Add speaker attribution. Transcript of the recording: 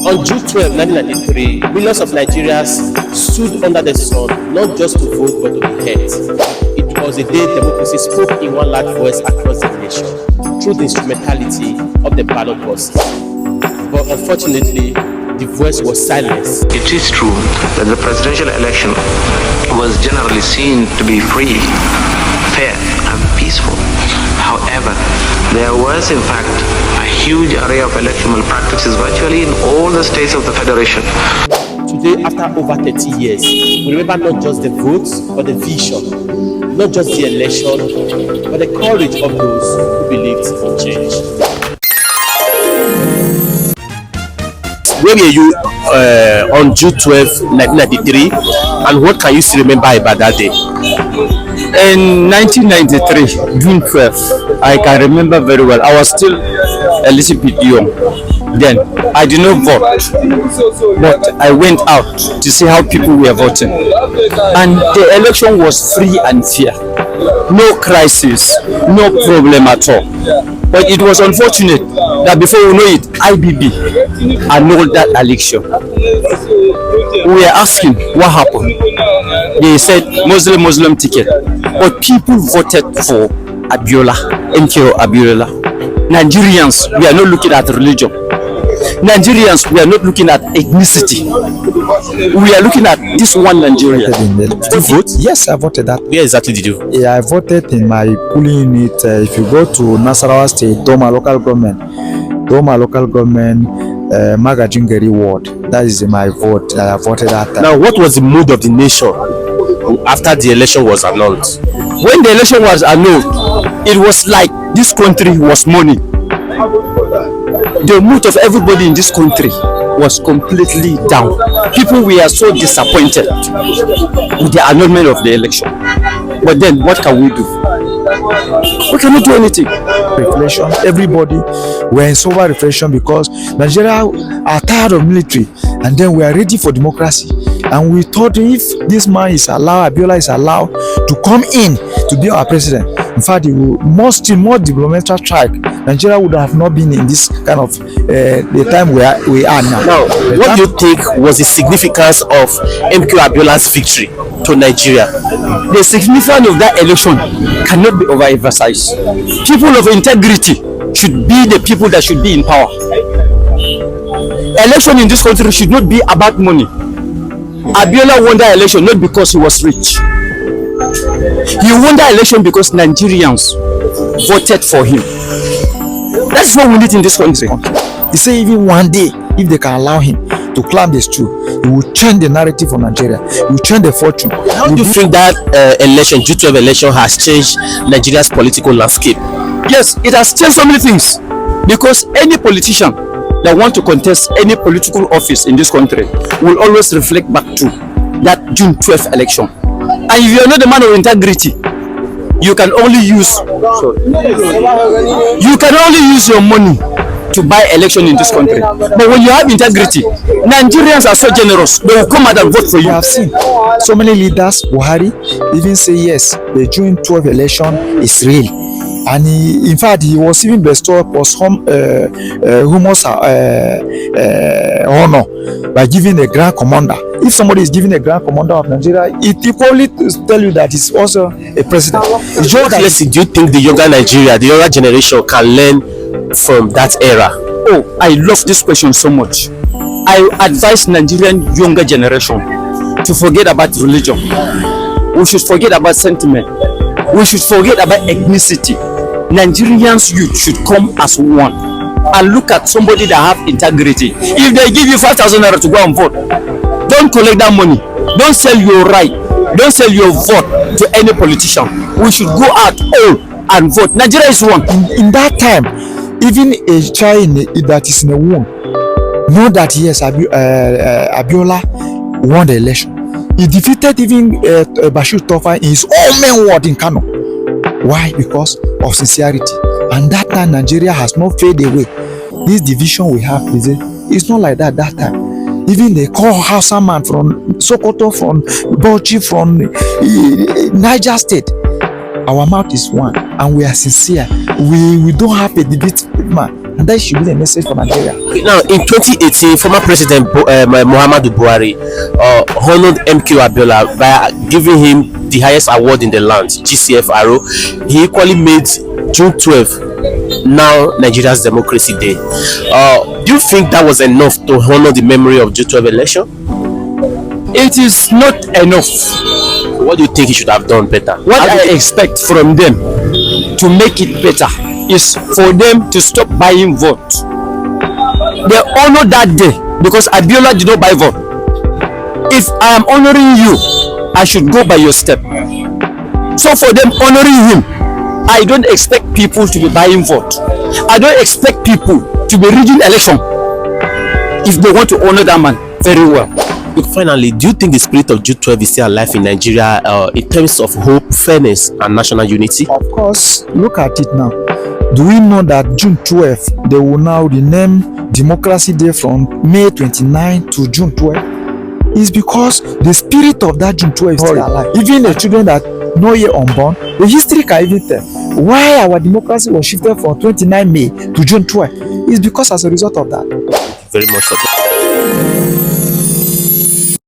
Speaker 1: On June 12, 1993, millions of Nigerians stood under the sun, not just to vote but to be heard. It was a day democracy spoke in one loud voice across the nation through the instrumentality of the ballot box. But unfortunately, the voice was silenced.
Speaker 2: It is true that the presidential election was generally seen to be free, fair, and peaceful. However, there was in fact a huge array of electoral practices virtually in all the states of the Federation.
Speaker 1: Today, after over 30 years, we remember not just the votes but the vision, not just the election but the courage of those who believed in change. Where were you on June 12, 1993, and what can you still remember about that day?
Speaker 3: In 1993, June 12th, I can remember very well. I was still a little bit young. Then I did not vote, but I went out to see how people were voting. And the election was free and fair. No crisis, no problem at all. But it was unfortunate that before we know it, IBB annulled that election. We were asking what happened. They said Muslim ticket, but people voted for Abiola, MKO Abiola. Nigerians, we are not looking at religion. Nigerians, we are not looking at ethnicity. We are looking at this one Nigeria.
Speaker 1: Did you vote?
Speaker 4: Yes, I voted that.
Speaker 1: Where exactly did you vote?
Speaker 4: Yeah, I voted in my polling unit. If you go to Nasarawa State, Doma local government, Magajingeri ward. That is my vote. I voted that time.
Speaker 1: Now, what was the mood of the nation after the election was announced?
Speaker 3: When the election was annulled, it was like this country was mourning. The mood of everybody in this country was completely down. People were so disappointed with the annulment of the election. But then, what can we do? We cannot do anything.
Speaker 4: Reflection. Everybody were in sober reflection because Nigeria are tired of military, and then we are ready for democracy. And we thought if this man is allowed, Abiola is allowed to come in to be our president, in fact, the more diplomatic track, Nigeria would have not been in this kind of the time we are now.
Speaker 1: Now, what do you think was the significance of MKO Abiola's victory to Nigeria?
Speaker 3: The significance of that election cannot be overemphasized. People of integrity should be the people that should be in power. Election in this country should not be about money. Abiola won that election not because he was rich. He won that election because Nigerians voted for him. That's what we need in this country.
Speaker 4: He say even one day, if they can allow him to climb the stool, he will change the narrative of Nigeria. He will change the fortune.
Speaker 1: How do you think that election, June 12 election, has changed Nigeria's political landscape?
Speaker 3: Yes, it has changed so many things. Because any politician that want to contest any political office in this country will always reflect back to that June 12th election. And if you are not a man of integrity, you can only use your money to buy election in this country. But when you have integrity, Nigerians are so generous, they will come out and vote for you.
Speaker 4: We have seen so many leaders, Buhari, even say yes, the June 12 election is real. And he, in fact, he was even bestowed for some honor by giving a grand commander. If somebody is giving a grand commander of Nigeria, it equally tell you that he's also a president.
Speaker 1: What lesson do you think the younger Nigeria, the younger generation, can learn from that era?
Speaker 3: Oh, I love this question so much. I advise Nigerian younger generation to forget about religion. We should forget about sentiment. We should forget about ethnicity. Nigerians youth should come as one and look at somebody that have integrity. If they give you 5,000 naira to go and vote, don't collect that money. Don't sell your right. Don't sell your vote to any politician. We should go out all and vote. Nigeria is one.
Speaker 4: In that time, even a child that is in a womb know that yes, Abiola won the election. He defeated even Bashir Tofa in his own main ward in Kano. Why? Because of sincerity. And that time Nigeria has not faded away. This division we have it's not like that time. Even they call Hausa man from Sokoto, from Bauchi, from Niger State. Our mouth is one and we are sincere. We don't have a debate man. And that should be the message for Nigeria.
Speaker 1: Now, in 2018, former President Muhammadu Buhari honored MK Abiola by giving him the highest award in the land, GCFRO. He equally made June 12th now Nigeria's Democracy Day. Do you think that was enough to honor the memory of June 12th election?
Speaker 3: It is not enough.
Speaker 1: What do you think he should have done better?
Speaker 3: What I expect from them to make it better is for them to stop buying votes. They honor that day because Abiola did not buy vote. If I am honoring you, I should go by your step. So for them honoring him, I don't expect people to be buying vote. I don't expect people to be rigging election if they want to honor that man very well.
Speaker 1: Finally, do you think the spirit of June 12 is still alive in Nigeria in terms of hope, fairness, and national unity?
Speaker 4: Of course, look at it now. Do we know that June 12th, they will now rename Democracy Day from May 29 to June 12? It's because the spirit of that June 12 is still alive. Even the children that no year unborn, the history can even tell why our democracy was shifted from 29 May to June 12. It's because as a result of that.
Speaker 1: Very much.